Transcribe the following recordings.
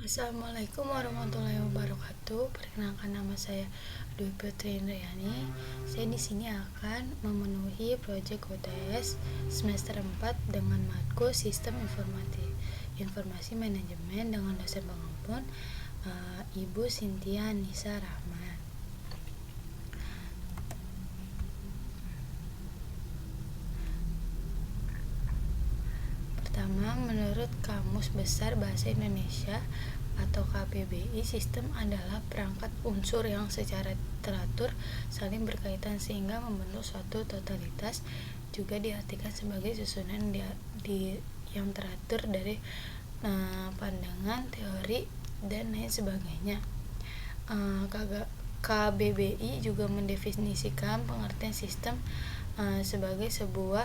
Assalamualaikum warahmatullahi wabarakatuh. Perkenalkan, nama saya Dwi Putri Indriani. Saya di sini akan memenuhi proyek UTS semester 4 dengan matkul Sistem Informasi Manajemen dengan dosen pengampun Ibu Cynthia Nisa Rahman. Pertama, menurut Kamus Besar Bahasa Indonesia atau KBBI, sistem adalah perangkat unsur yang secara teratur saling berkaitan sehingga membentuk suatu totalitas. Juga diartikan sebagai susunan yang teratur dari pandangan, teori, dan lain sebagainya. KBBI juga mendefinisikan pengertian sistem sebagai sebuah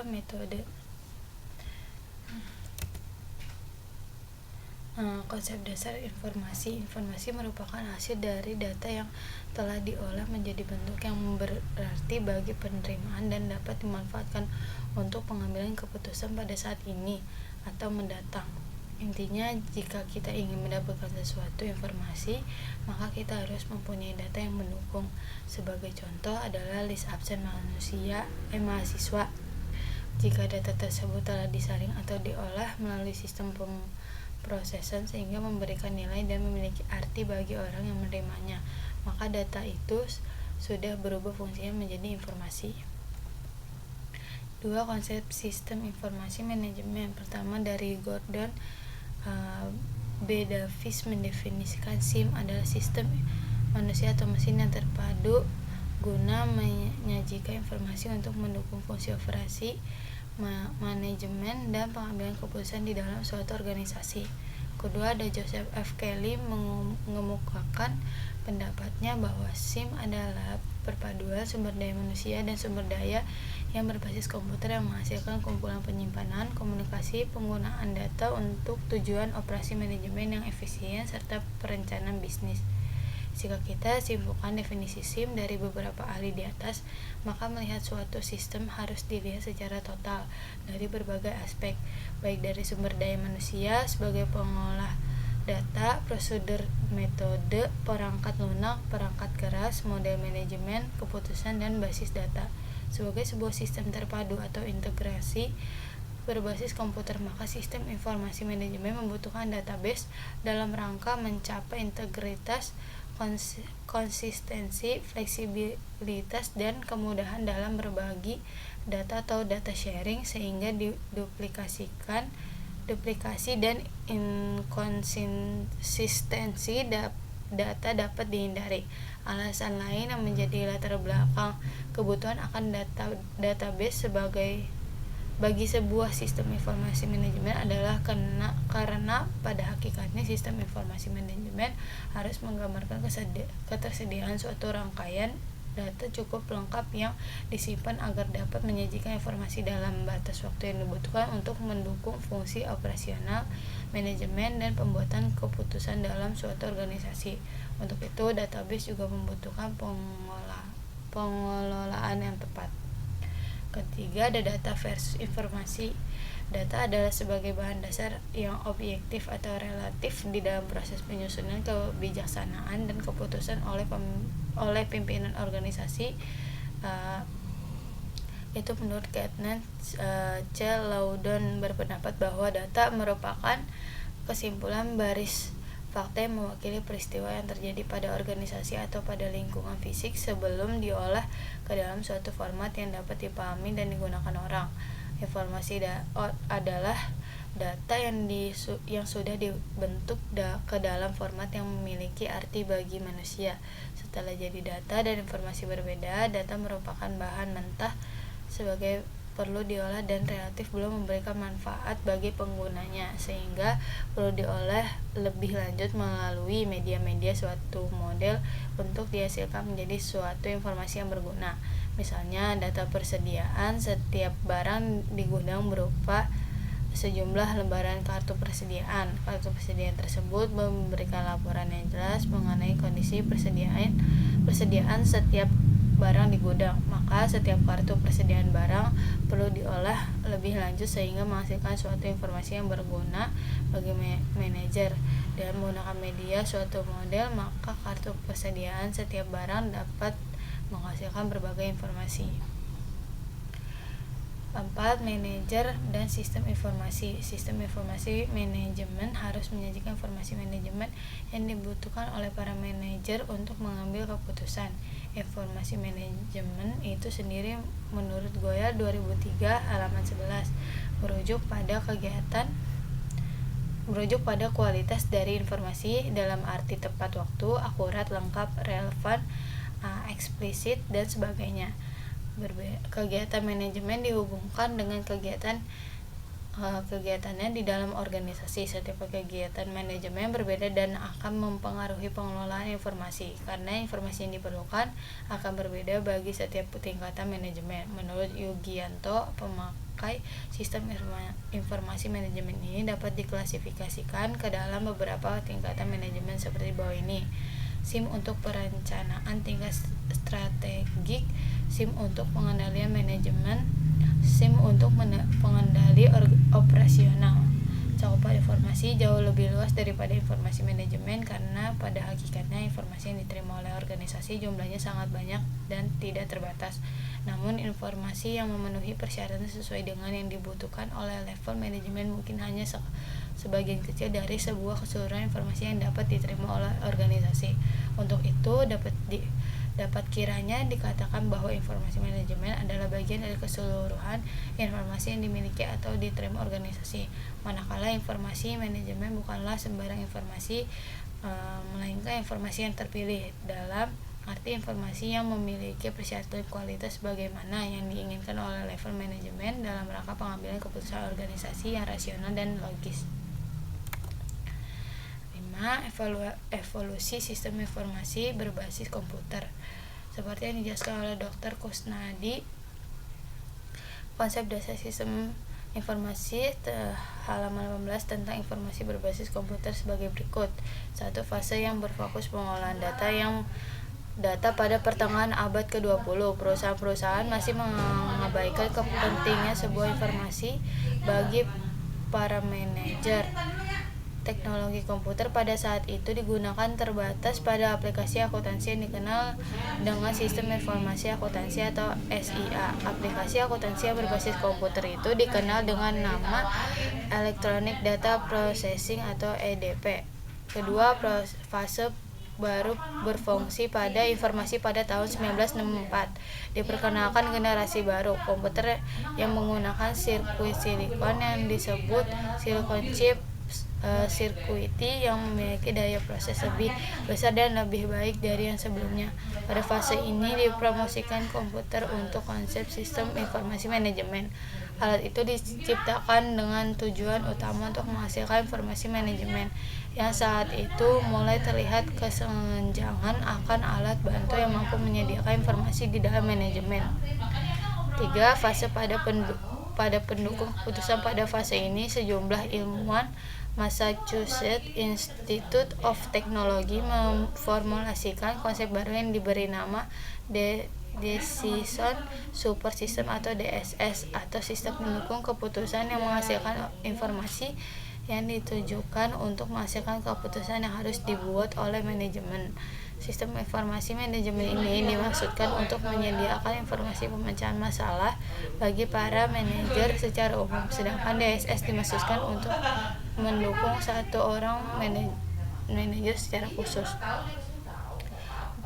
metode. Konsep dasar informasi merupakan hasil dari data yang telah diolah menjadi bentuk yang berarti bagi penerimaan dan dapat dimanfaatkan untuk pengambilan keputusan pada saat ini atau mendatang. Intinya, jika kita ingin mendapatkan sesuatu informasi, maka kita harus mempunyai data yang mendukung. Sebagai contoh adalah list absen mahasiswa. Jika data tersebut telah disaring atau diolah melalui sistem pemrosesan sehingga memberikan nilai dan memiliki arti bagi orang yang menerimanya, maka data itu sudah berubah fungsinya menjadi informasi. 2. Konsep sistem informasi manajemen. Pertama, dari Gordon B. Davis mendefinisikan SIM adalah sistem manusia atau mesin yang terpadu guna menyajikan informasi untuk mendukung fungsi operasi, manajemen, dan pengambilan keputusan di dalam suatu organisasi. Kedua, ada Joseph F. Kelly mengemukakan pendapatnya bahwa SIM adalah perpaduan sumber daya manusia dan sumber daya yang berbasis komputer yang menghasilkan kumpulan penyimpanan, komunikasi, penggunaan data untuk tujuan operasi manajemen yang efisien, serta perencanaan bisnis. Jika kita simpulkan definisi SIM dari beberapa ahli di atas, maka melihat suatu sistem harus dilihat secara total dari berbagai aspek, baik dari sumber daya manusia sebagai pengolah data, prosedur, metode, perangkat lunak, perangkat keras, model manajemen, keputusan, dan basis data. Sebagai sebuah sistem terpadu atau integrasi berbasis komputer, maka sistem informasi manajemen membutuhkan database dalam rangka mencapai integritas, konsistensi, fleksibilitas, dan kemudahan dalam berbagi data atau data sharing sehingga duplikasi dan inkonsistensi data dapat dihindari. Alasan lain yang menjadi latar belakang kebutuhan akan database bagi sebuah sistem informasi manajemen adalah karena pada hakikatnya sistem informasi manajemen harus menggambarkan ketersediaan suatu rangkaian data cukup lengkap yang disimpan agar dapat menyajikan informasi dalam batas waktu yang dibutuhkan untuk mendukung fungsi operasional, manajemen, dan pembuatan keputusan dalam suatu organisasi. Untuk itu, database juga membutuhkan pengelolaan yang tepat. Ketiga, ada data versus informasi. Data adalah sebagai bahan dasar yang objektif atau relatif di dalam proses penyusunan kebijaksanaan dan keputusan oleh pimpinan organisasi. Itu menurut Gardner C. Loudon berpendapat bahwa data merupakan kesimpulan baris fakta yang mewakili peristiwa yang terjadi pada organisasi atau pada lingkungan fisik sebelum diolah ke dalam suatu format yang dapat dipahami dan digunakan orang. Informasi adalah data yang sudah dibentuk ke dalam format yang memiliki arti bagi manusia. Setelah jadi data dan informasi berbeda, data merupakan bahan mentah sebagai perlu diolah dan relatif belum memberikan manfaat bagi penggunanya, sehingga perlu diolah lebih lanjut melalui media-media suatu model untuk dihasilkan menjadi suatu informasi yang berguna. Misalnya, data persediaan setiap barang di gudang berupa sejumlah lembaran kartu persediaan. Kartu persediaan tersebut memberikan laporan yang jelas mengenai kondisi persediaan setiap barang di gudang. Maka setiap kartu persediaan barang perlu diolah lebih lebih lanjut sehingga menghasilkan suatu informasi yang berguna bagi manajer. Dengan menggunakan media suatu model, maka kartu persediaan setiap barang dapat menghasilkan berbagai informasi. 4. Manajer dan sistem informasi. Sistem informasi manajemen harus menyajikan informasi manajemen yang dibutuhkan oleh para manajer untuk mengambil keputusan. Informasi manajemen itu sendiri menurut Goyal 2003 halaman 11 merujuk pada kualitas dari informasi dalam arti tepat waktu, akurat, lengkap, relevan, eksplisit, dan sebagainya. Kegiatan manajemen dihubungkan dengan kegiatannya di dalam organisasi. Setiap kegiatan manajemen berbeda dan akan mempengaruhi pengelolaan informasi, karena informasi yang diperlukan akan berbeda bagi setiap tingkatan manajemen. Menurut Yugianto, pemakai sistem informasi manajemen ini dapat diklasifikasikan ke dalam beberapa tingkatan manajemen seperti bawah ini. SIM untuk perencanaan tingkat strategik, SIM untuk pengendalian manajemen, SIM untuk pengendali operasional. Cakupan informasi jauh lebih luas daripada informasi manajemen karena pada hakikatnya informasi yang diterima oleh organisasi jumlahnya sangat banyak dan tidak terbatas. Namun informasi yang memenuhi persyaratan sesuai dengan yang dibutuhkan oleh level manajemen mungkin hanya sebagian kecil dari sebuah keseluruhan informasi yang dapat diterima oleh organisasi. Untuk itu dapat kiranya dikatakan bahwa informasi manajemen adalah bagian dari keseluruhan informasi yang dimiliki atau diterima organisasi. Manakala informasi manajemen bukanlah sembarang informasi, melainkan informasi yang terpilih dalam arti informasi yang memiliki persyaratan kualitas sebagaimana yang diinginkan oleh level manajemen dalam rangka pengambilan keputusan organisasi yang rasional dan logis. 5. Evolusi sistem informasi berbasis komputer. Seperti yang dijelaskan oleh Dr. Kusnadi, konsep dasar sistem informasi halaman 18 tentang informasi berbasis komputer sebagai berikut. 1. Fase yang berfokus pengolahan data pada pertengahan abad ke-20. Perusahaan-perusahaan masih mengabaikan pentingnya sebuah informasi bagi para manajer. Teknologi komputer pada saat itu digunakan terbatas pada aplikasi akuntansi yang dikenal dengan Sistem Informasi Akuntansi atau SIA. Aplikasi akuntansi yang berbasis komputer itu dikenal dengan nama Electronic Data Processing atau EDP. Kedua, fase baru berfungsi pada informasi pada tahun 1964. Diperkenalkan generasi baru komputer yang menggunakan sirkuit silikon yang disebut silicon chip sirkuiti yang memiliki daya proses lebih besar dan lebih baik dari yang sebelumnya. Pada fase ini dipromosikan komputer untuk konsep sistem informasi manajemen. Alat itu diciptakan dengan tujuan utama untuk menghasilkan informasi manajemen, yang saat itu mulai terlihat kesenjangan akan alat bantu yang mampu menyediakan informasi di dalam manajemen. 3. Fase pada pendukung keputusan. Pada fase ini sejumlah ilmuwan Massachusetts Institute of Technology memformulasikan konsep baru yang diberi nama Decision Support System atau DSS, atau sistem pendukung keputusan yang menghasilkan informasi yang ditujukan untuk menghasilkan keputusan yang harus dibuat oleh manajemen. Sistem informasi manajemen ini dimaksudkan untuk menyediakan informasi pemecahan masalah bagi para manajer secara umum, sedangkan DSS dimaksudkan untuk mendukung satu orang manajer secara khusus.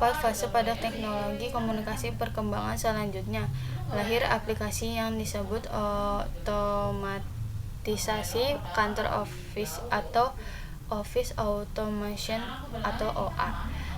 4. Fase pada teknologi komunikasi perkembangan selanjutnya. Lahir aplikasi yang disebut otomatisasi kantor office atau Office Automation atau OA,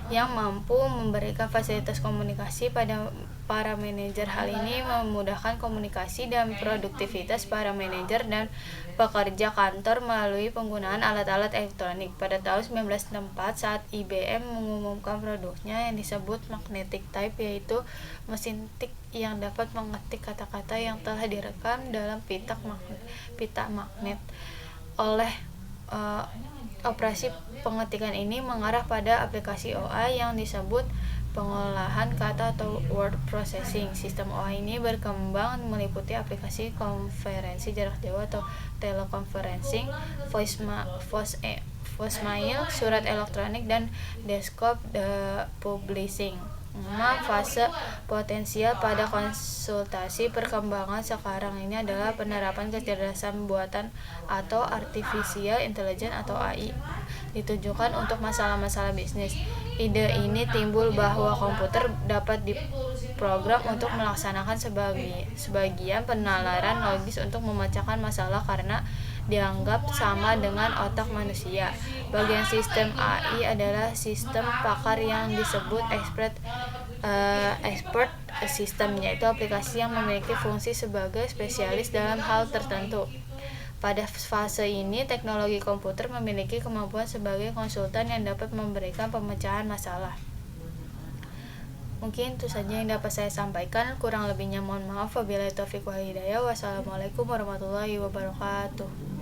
yang mampu memberikan fasilitas komunikasi pada para manajer. Hal ini memudahkan komunikasi dan produktivitas para manajer dan pekerja kantor melalui penggunaan alat-alat elektronik. Pada tahun 1964, saat IBM mengumumkan produknya yang disebut magnetic type, yaitu mesin tik yang dapat mengetik kata-kata yang telah direkam dalam pita magnet. Operasi pengetikan ini mengarah pada aplikasi OA yang disebut pengolahan kata atau word processing. Sistem OA ini berkembang meliputi aplikasi konferensi jarak jauh atau teleconferencing, voicemail, surat elektronik, dan desktop publishing. Fase potensial pada konsultasi perkembangan sekarang ini adalah penerapan kecerdasan buatan atau artificial intelligence atau AI ditujukan untuk masalah-masalah bisnis. Ide ini timbul bahwa komputer dapat diprogram untuk melaksanakan sebagian penalaran logis untuk memecahkan masalah karena dianggap sama dengan otak manusia. Bagian sistem AI adalah sistem pakar yang disebut expert system, yaitu aplikasi yang memiliki fungsi sebagai spesialis dalam hal tertentu. Pada fase ini, teknologi komputer memiliki kemampuan sebagai konsultan yang dapat memberikan pemecahan masalah. Mungkin itu saja yang dapat saya sampaikan. Kurang lebihnya mohon maaf. Wabillahi taufiq wal hidayah. Wassalamualaikum warahmatullahi wabarakatuh.